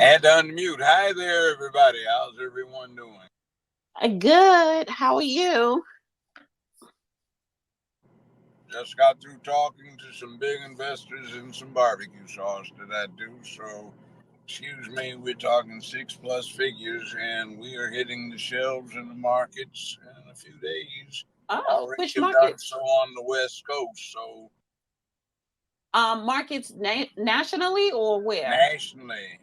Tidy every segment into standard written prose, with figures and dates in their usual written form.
And unmute. Hi there, everybody. How's everyone doing? Good. How are you? Just got through talking to some big investors in some barbecue sauce that I do. So, excuse me, we're talking 6+ figures, and we are hitting the shelves in the markets in a few days. Oh, Already which have done markets? so on the West Coast. So, Markets nationally or where? nationally,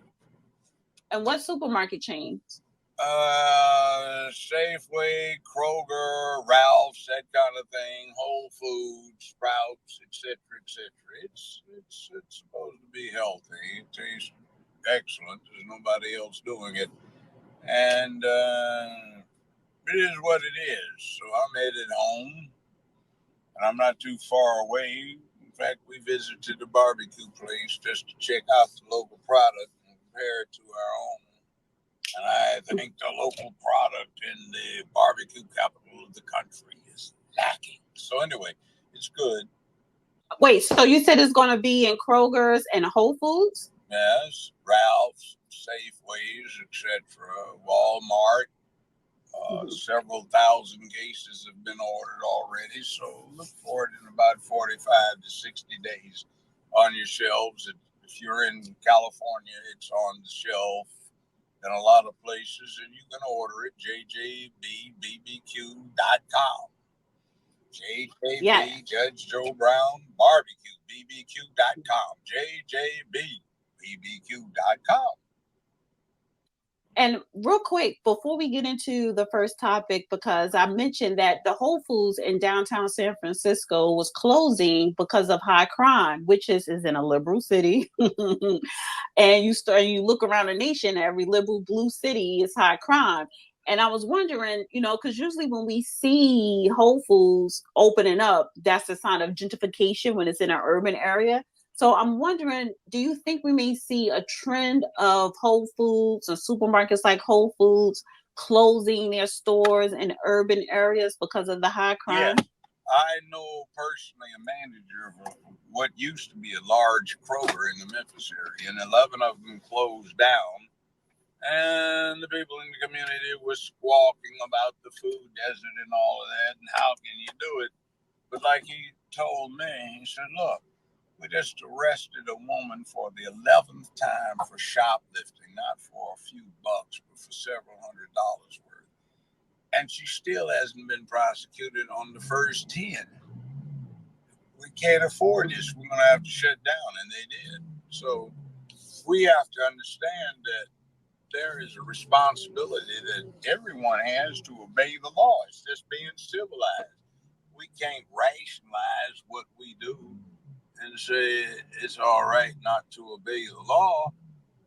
And what supermarket chains? Safeway, Kroger, Ralph's, that kind of thing, Whole Foods, Sprouts, etc., etc. It's supposed to be healthy. It tastes excellent. There's nobody else doing it, and it is what it is. So I'm headed home, and I'm not too far away. In fact, we visited the barbecue place just to check out the local product and compare it to our own. And I think the local product in the barbecue capital of the country is lacking. So anyway, it's good. Wait, so you said it's going to be in Kroger's and Whole Foods? Yes, Ralph's, Safeways, etc., Walmart. Several thousand cases have been ordered already. So look for it in about 45 to 60 days on your shelves. If you're in California, it's on the shelf in a lot of places, and you can order it jjbbbq.com. Yes. JJB Judge Joe Brown Barbecue BBQ.com. JJBBBQ.com. And real quick, before we get into the first topic, because I mentioned that the Whole Foods in downtown San Francisco was closing because of high crime, which is in a liberal city. And you look around the nation, every liberal blue city is high crime. And I was wondering, because usually when we see Whole Foods opening up, that's a sign of gentrification when it's in an urban area. So I'm wondering, do you think we may see a trend of Whole Foods or supermarkets like Whole Foods closing their stores in urban areas because of the high crime? Yes. I know personally a manager of what used to be a large Kroger in the Memphis area, and 11 of them closed down. And the people in the community were squawking about the food desert and all of that, and how can you do it? But like he told me, he said, look, we just arrested a woman for the 11th time for shoplifting, not for a few bucks, but for several $100s worth. And she still hasn't been prosecuted on the first 10. We can't afford this. We're going to have to shut down. And they did. So we have to understand that there is a responsibility that everyone has to obey the law. It's just being civilized. We can't rationalize what we do and say it's all right not to obey the law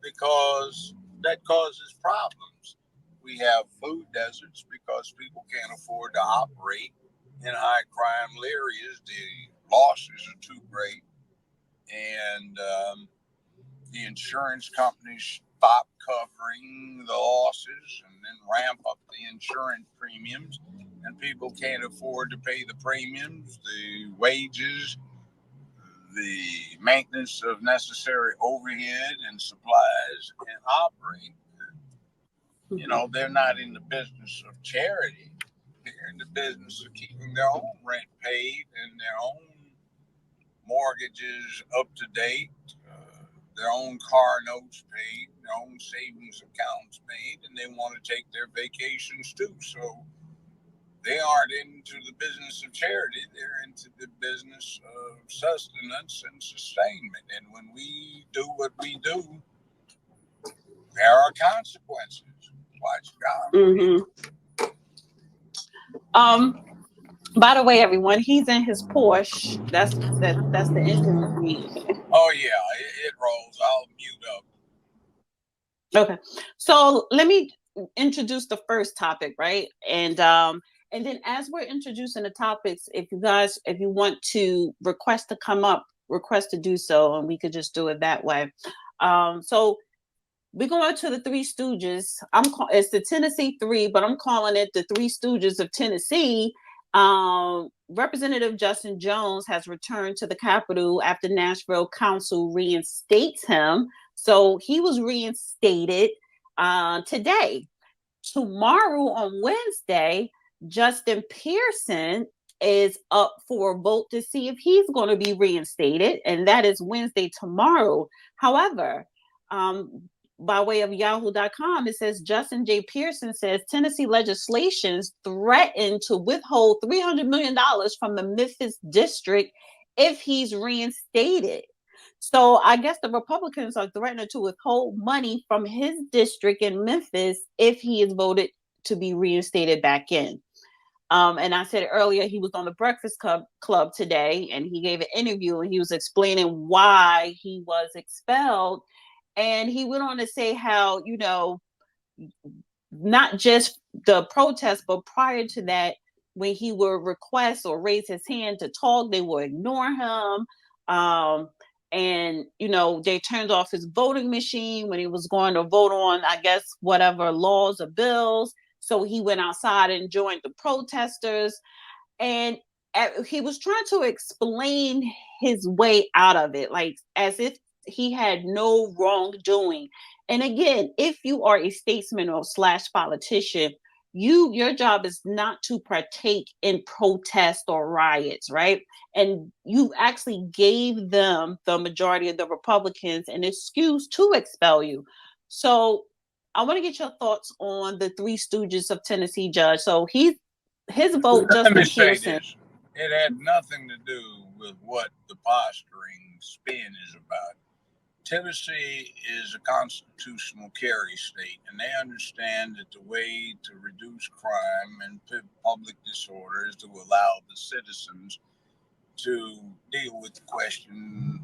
because that causes problems. We have food deserts because people can't afford to operate in high crime areas. The losses are too great, and the insurance companies stop covering the losses and then ramp up the insurance premiums, and people can't afford to pay the premiums, the wages, the maintenance of necessary overhead and supplies, and operate. They're not in the business of charity. They're in the business of keeping their own rent paid and their own mortgages up to date, their own car notes paid, their own savings accounts paid, and they want to take their vacations too. So they aren't into the business of charity. They're into the business of sustenance and sustainment. And when we do what we do, there are consequences. Watch God. Mm-hmm. By the way, everyone, he's in his Porsche. That's the engine. Oh yeah, it rolls. I'll mute up. Okay. So let me introduce the first topic, right? And then as we're introducing the topics, if you want to request to come up, request to do so, and we could just do it that way. So we're going to the Three Stooges. It's the Tennessee Three, but I'm calling it the Three Stooges of Tennessee. Representative Justin Jones has returned to the Capitol after Nashville Council reinstates him. So he was reinstated today. Tomorrow on Wednesday, Justin Pearson is up for a vote to see if he's going to be reinstated, and that is Wednesday tomorrow. However, by way of yahoo.com, it says Justin J. Pearson says Tennessee legislations threaten to withhold $300 million from the Memphis district if he's reinstated. So I guess the Republicans are threatening to withhold money from his district in Memphis if he is voted to be reinstated back in. And I said earlier, he was on the Breakfast Club today, and he gave an interview, and he was explaining why he was expelled. And he went on to say how, not just the protest, but prior to that, when he would request or raise his hand to talk, they would ignore him. And they turned off his voting machine when he was going to vote on, I guess, whatever laws or bills. So he went outside and joined the protesters, and he was trying to explain his way out of it, like as if he had no wrongdoing. And again, if you are a statesman or / politician, your job is not to partake in protest or riots, right? And you actually gave them, the majority of the Republicans, an excuse to expel you. So I want to get your thoughts on the Three Stooges of Tennessee judge. So his vote, Let me Justin say Pearson. this. It had nothing to do with what the posturing spin is about. Tennessee is a constitutional carry state, and they understand that the way to reduce crime and public disorder is to allow the citizens to deal with the question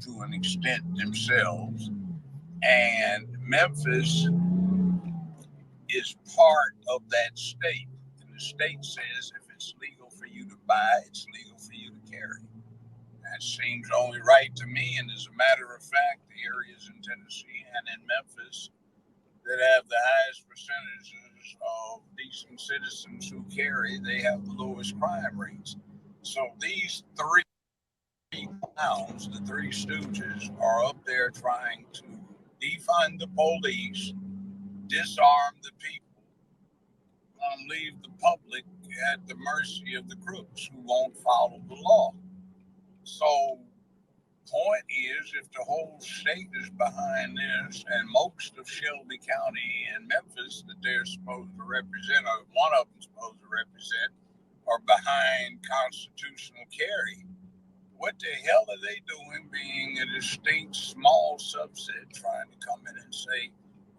to an extent themselves. And Memphis is part of that state. And the state says if it's legal for you to buy, it's legal for you to carry. That seems only right to me. And as a matter of fact, the areas in Tennessee and in Memphis that have the highest percentages of decent citizens who carry, they have the lowest crime rates. So these three clowns, the Three Stooges, are up there trying to defund the police, disarm the people, leave the public at the mercy of the crooks who won't follow the law. So, point is, if the whole state is behind this, and most of Shelby County and Memphis that they're supposed to represent, or one of them supposed to represent, are behind constitutional carry, what the hell are they doing being a distinct small subset trying to come in and say,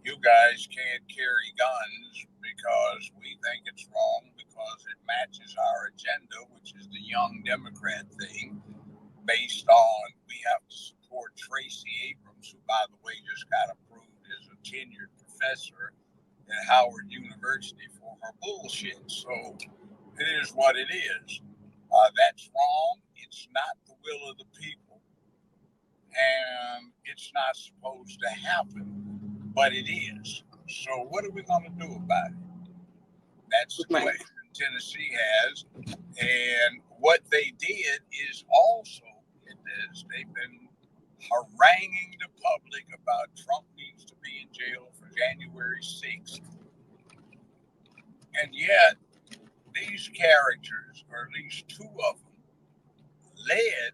you guys can't carry guns because we think it's wrong because it matches our agenda, which is the young Democrat thing, based on we have to support Tracy Abrams, who, by the way, just got approved as a tenured professor at Howard University for her bullshit. So it is what it is. That's wrong. It's not the will of the people, and it's not supposed to happen, but it is. So what are we going to do about it? That's the question Tennessee has. And what they did is also, they've been haranguing the public about Trump needs to be in jail for January 6th. And yet, these characters, or at least two of them, led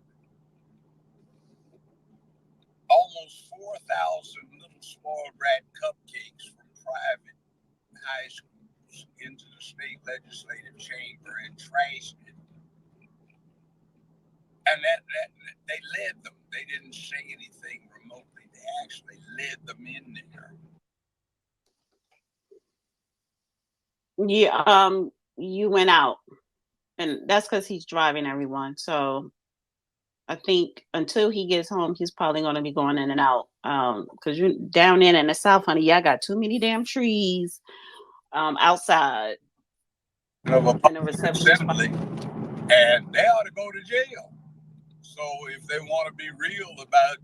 almost 4,000 little spoiled brat cupcakes from private high schools into the state legislative chamber and trashed it. And that they led them. They didn't say anything remotely. They actually led them in there. Yeah, you went out, and that's because he's driving, everyone. So I think until he gets home, he's probably going to be going in and out. Because you down in the South, honey, y'all got too many damn trees outside. Of a assembly, and they ought to go to jail. So if they want to be real about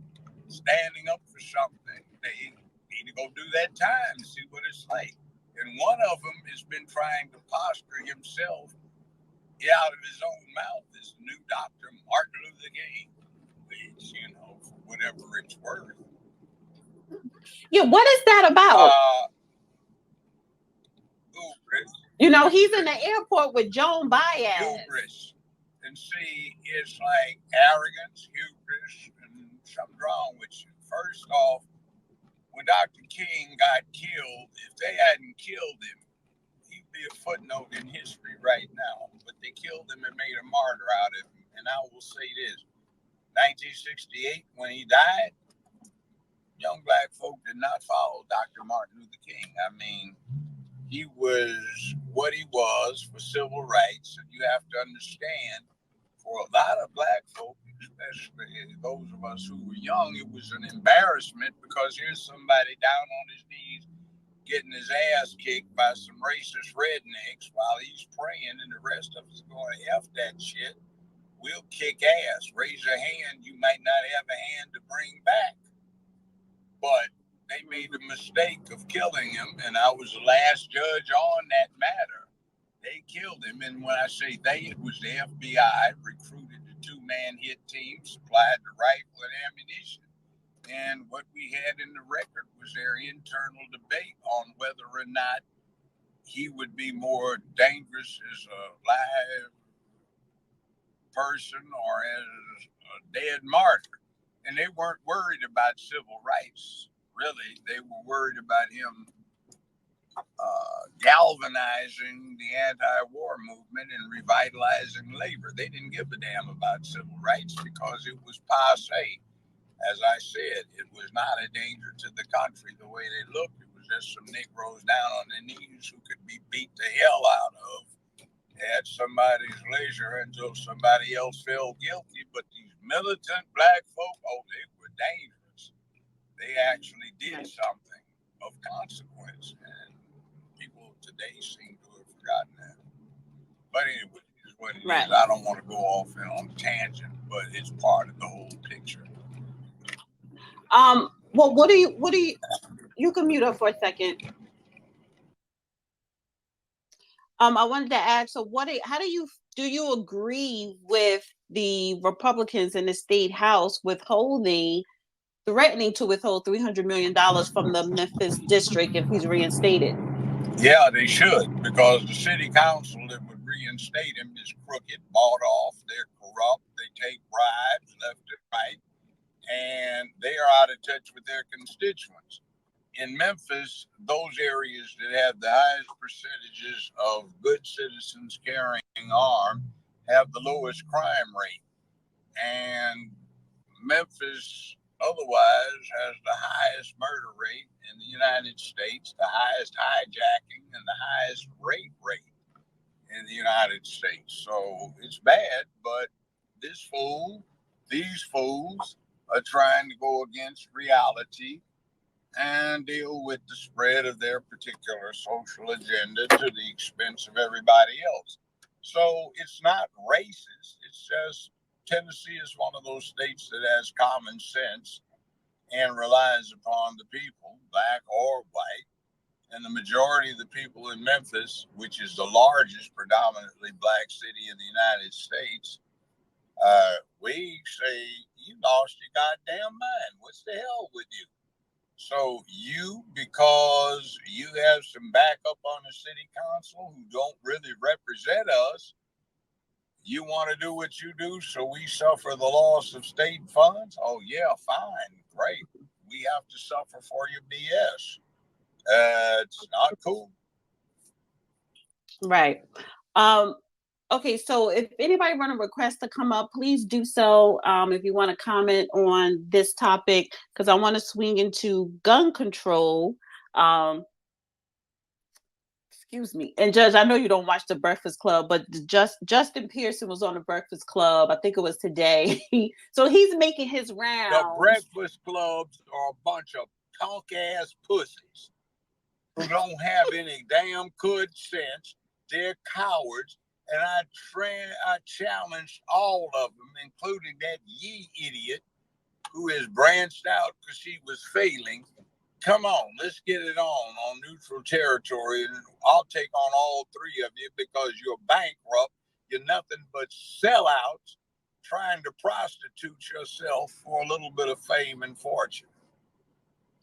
standing up for something, they need to go do that time and see what it's like. And one of them has been trying to posture himself out of his own mouth as the new Dr. Martin Luther King, which, for whatever it's worth. Yeah, what is that about? Hubris. You know, he's in the airport with Joan Baez. Hubris. And see, it's like arrogance, hubris, and something's wrong with you. First off, when Dr. King got killed, if they hadn't killed him, he'd be a footnote in history right now. But they killed him and made a martyr out of him. And I will say this, 1968, when he died, young black folk did not follow Dr. Martin Luther King. I mean, he was what he was for civil rights. And you have to understand, for a lot of black folk, especially those of us who were young, it was an embarrassment because here's somebody down on his knees getting his ass kicked by some racist rednecks while he's praying, and the rest of us going, F that shit. We'll kick ass. Raise a hand. You might not have a hand to bring back. But they made the mistake of killing him, and I was the last judge on that matter. They killed him, and when I say they, it was the FBI recruited the two-man hit team, supplied the rifle and ammunition. And what we had in the record was their internal debate on whether or not he would be more dangerous as a live person or as a dead martyr. And they weren't worried about civil rights, really. They were worried about him galvanizing the anti-war movement and revitalizing labor. They didn't give a damn about civil rights because it was passe. As I said, it was not a danger to the country the way they looked. It was just some Negroes down on their knees who could be beat the hell out of at somebody's leisure until somebody else felt guilty. But these militant black folk, oh, they were dangerous. They actually did something of consequence. And people today seem to have forgotten that. But anyway, it's what it is. I don't want to go off on a tangent, but it's part of the whole picture. Well, what do you can mute up for a second. I wanted to ask, so how do you agree with the Republicans in the state house threatening to withhold $300 million from the Memphis district if he's reinstated? Yeah, they should, because the city council that would reinstate him is crooked, bought off, they're corrupt, they take bribes left and right, and they are out of touch with their constituents. In Memphis, those areas that have the highest percentages of good citizens carrying arms have the lowest crime rate. And Memphis otherwise has the highest murder rate in the United States, the highest hijacking, and the highest rape rate in the United States. So it's bad, but these fools are trying to go against reality and deal with the spread of their particular social agenda to the expense of everybody else. So it's not racist. It's just Tennessee is one of those states that has common sense and relies upon the people, black or white. And the majority of the people in Memphis, which is the largest predominantly black city in the United States, we say, you lost your goddamn mind. What's the hell with you? So because you have some backup on the city council who don't really represent us, you want to do what you do so we suffer the loss of state funds? Oh, yeah, fine, great. We have to suffer for your BS. It's not cool. Right. Okay, so if anybody want to request to come up, please do so. If you want to comment on this topic, because I want to swing into gun control. Excuse me. And Judge, I know you don't watch The Breakfast Club, but Justin Pearson was on The Breakfast Club. I think it was today. So he's making his rounds. The Breakfast Clubs are a bunch of punk-ass pussies who don't have any damn good sense. They're cowards. And I challenged all of them, including that Yee idiot who has branched out because she was failing. Come on, let's get it on neutral territory. And I'll take on all three of you because you're bankrupt. You're nothing but sellouts trying to prostitute yourself for a little bit of fame and fortune.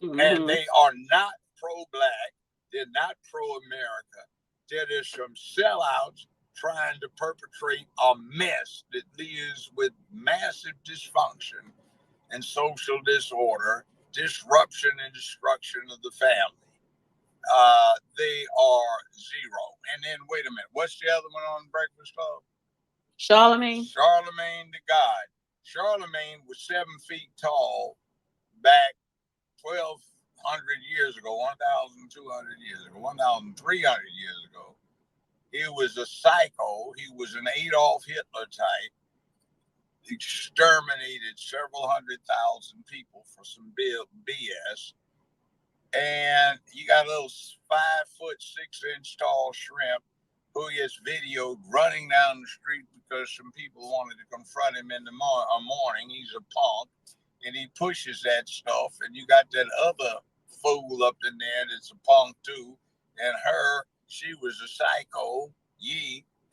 And they are not pro-black. They're not pro-America. They're just some sellouts trying to perpetrate a mess that leaves with massive dysfunction and social disorder, disruption and destruction of the family. They are zero. And then, wait a minute, what's the other one on Breakfast Club? Charlemagne. Charlemagne the God. Charlemagne was 7 feet tall back 1,200 years ago, 1,200 years ago, 1,300 years ago. He was a psycho. He was an Adolf Hitler type. Exterminated several 100,000 people for some BS. And you got a little 5'6" tall shrimp who gets videoed running down the street because some people wanted to confront him in the morning. He's a punk, and he pushes that stuff. And you got that other fool up in there that's a punk too, and she was a psycho,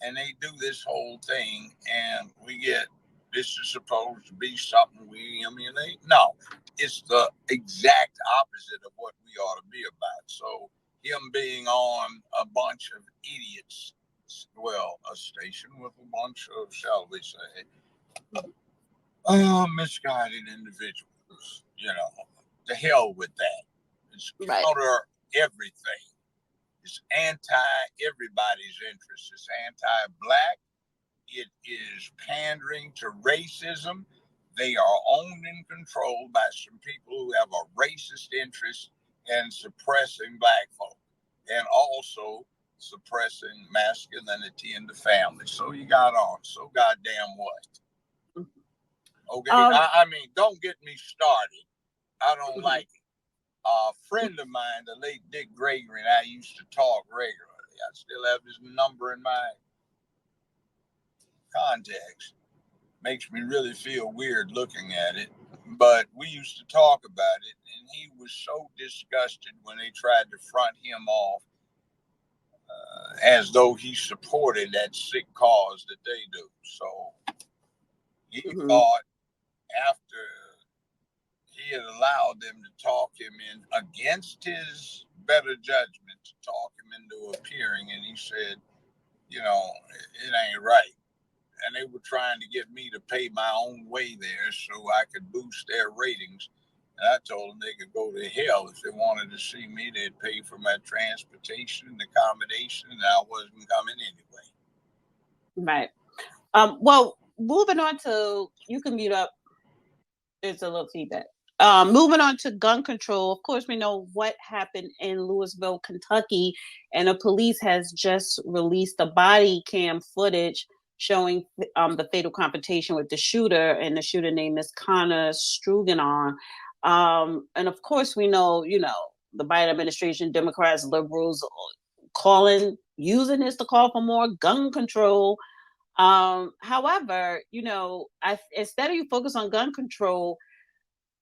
and they do this whole thing, and we get, this is supposed to be something we emulate. No, it's the exact opposite of what we ought to be about. So him being on a bunch of idiots, well, a station with a bunch of, shall we say, misguided individuals, to hell with that. It's counter everything. It's anti-everybody's interest. It's anti-black. It is pandering to racism. They are owned and controlled by some people who have a racist interest in suppressing black folk and also suppressing masculinity in the family. So you got on. So goddamn what? Okay, I mean, don't get me started. I don't like it. A friend of mine, the late Dick Gregory, and I used to talk regularly. I still have his number in my contacts. Makes me really feel weird looking at it. But we used to talk about it, and he was so disgusted when they tried to front him off as though he supported that sick cause that they do. So he thought after he had allowed them to talk him in against his better judgment, to talk him into appearing, and he said, it ain't right. And they were trying to get me to pay my own way there so I could boost their ratings. And I told them they could go to hell. If they wanted to see me, they'd pay for my transportation and accommodation, and I wasn't coming anyway. Right. Well, moving on to, you can mute up. There's a little feedback. Moving on to gun control. Of course, we know what happened in Louisville, Kentucky, and the police has just released the body cam footage showing the fatal confrontation with the shooter, and the shooter name is Connor Struganon. And of course, we know, the Biden administration, Democrats, liberals, using this to call for more gun control. However, instead of you focus on gun control,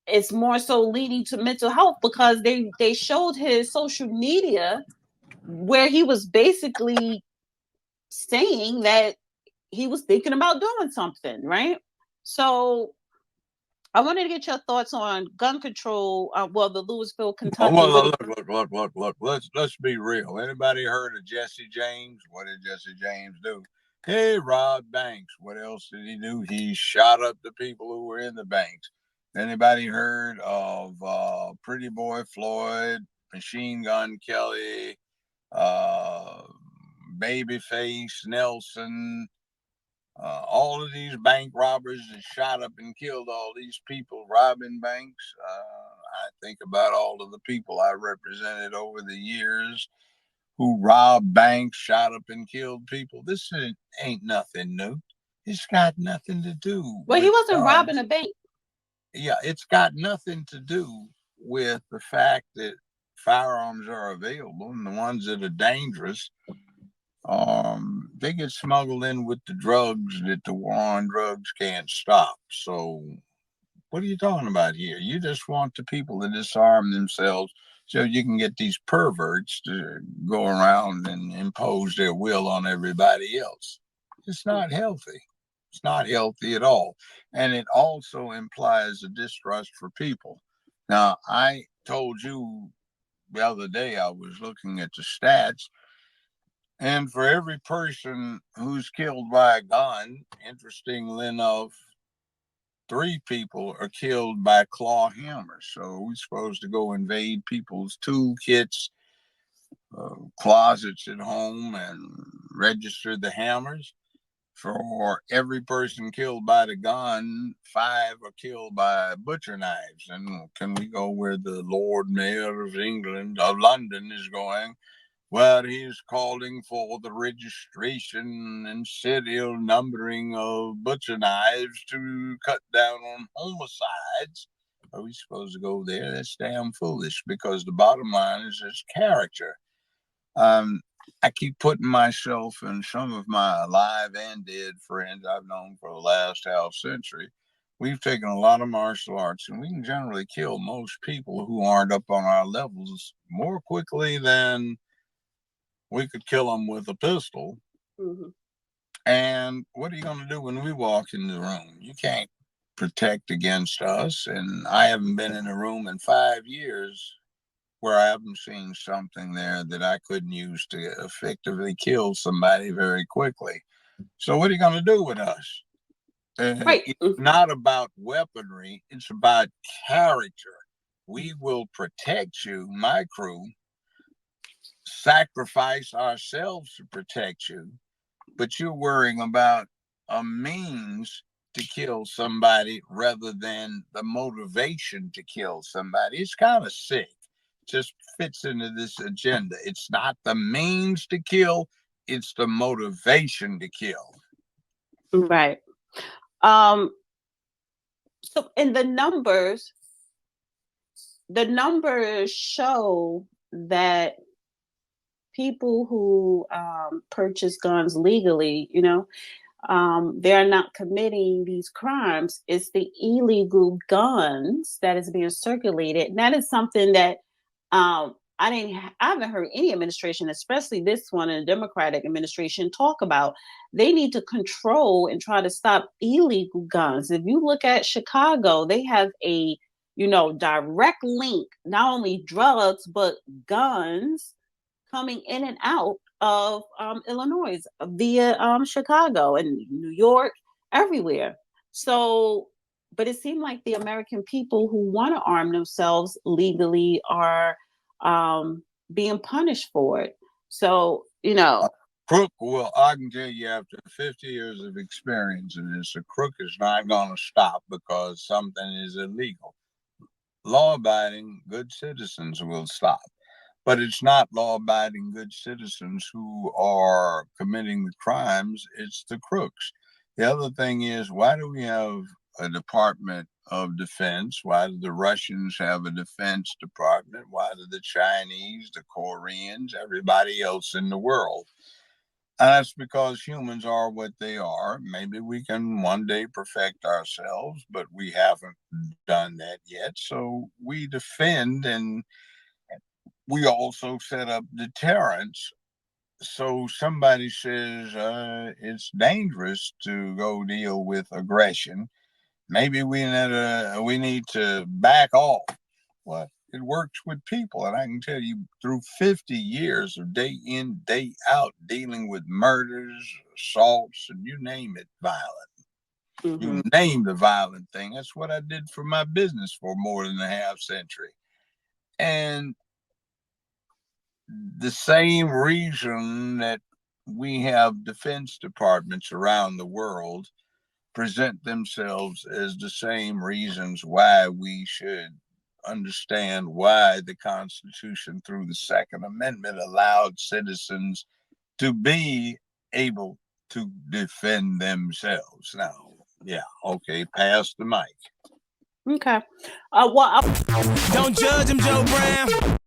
it's more so leading to mental health, because they showed his social media where he was basically saying that he was thinking about doing something, right? So I wanted to get your thoughts on gun control. The Louisville, Kentucky. Look. Let's be real. Anybody heard of Jesse James? What did Jesse James do? He robbed banks. What else did he do? He shot up the people who were in the banks. Anybody heard of Pretty Boy Floyd, Machine Gun Kelly, Babyface Nelson? All of these bank robbers that shot up and killed all these people robbing banks. I think about all of the people I represented over the years who robbed banks, shot up and killed people. This ain't nothing new. It's got nothing to do. Well, he wasn't robbing a bank. Yeah, it's got nothing to do with the fact that firearms are available, and the ones that are dangerous, they get smuggled in with the drugs that the war on drugs can't stop. So what are you talking about here? You just want the people to disarm themselves so you can get these perverts to go around and impose their will on everybody else. It's not healthy. It's not healthy at all. And it also implies a distrust for people. Now, I told you the other day, I was looking at the stats, and for every person who's killed by a gun, interestingly enough, 3 people are killed by claw hammers. So we're supposed to go invade people's toolkits, closets at home, and register the hammers. For every person killed by the gun, 5 are killed by butcher knives. And can we go where the Lord Mayor of London is going? Well, he's calling for the registration and serial numbering of butcher knives to cut down on homicides. Are we supposed to go there? That's damn foolish, because the bottom line is its character. I keep putting myself and some of my alive and dead friends I've known for the last half century. We've taken a lot of martial arts, and we can generally kill most people who aren't up on our levels more quickly than we could kill them with a pistol. Mm-hmm. And what are you going to do when we walk in the room? You can't protect against us. And I haven't been in a room in 5 years where I haven't seen something there that I couldn't use to effectively kill somebody very quickly. So what are you going to do with us? Right. It's not about weaponry. It's about character. We will protect you, my crew, sacrifice ourselves to protect you, but you're worrying about a means to kill somebody rather than the motivation to kill somebody. It's kind of sick. Just fits into this agenda. It's not the means to kill, it's the motivation to kill. Right. So in the numbers show that people who purchase guns legally, they're not committing these crimes. It's the illegal guns that is being circulated. And that is something that I haven't heard any administration, especially this one, in the Democratic administration, talk about. They need to control and try to stop illegal guns. If you look at Chicago, they have a direct link, not only drugs but guns coming in and out of Illinois via Chicago and New York, everywhere. So, but it seemed like the American people who want to arm themselves legally are being punished for it. So, crook, well, I can tell you after 50 years of experience in this, a crook is not going to stop because something is illegal. Law-abiding, good citizens will stop. But it's not law-abiding good citizens who are committing the crimes. It's the crooks. The other thing is, why do we have a Department of Defense? Why do the Russians have a Defense Department? Why do the Chinese, the Koreans, everybody else in the world? And that's because humans are what they are. Maybe we can one day perfect ourselves, but we haven't done that yet. So we defend, and we also set up deterrents. So somebody says it's dangerous to go deal with aggression. Maybe we need to back off. Well, it works with people, and I can tell you, through 50 years of day in, day out, dealing with murders, assaults, and you name it, violent. Mm-hmm. You name the violent thing. That's what I did for my business for more than a half century. And the same reason that we have defense departments around the world present themselves as the same reasons why we should understand why the Constitution, through the Second Amendment, allowed citizens to be able to defend themselves. Now, yeah, okay, pass the mic. Okay. Don't judge him, Joe Brown.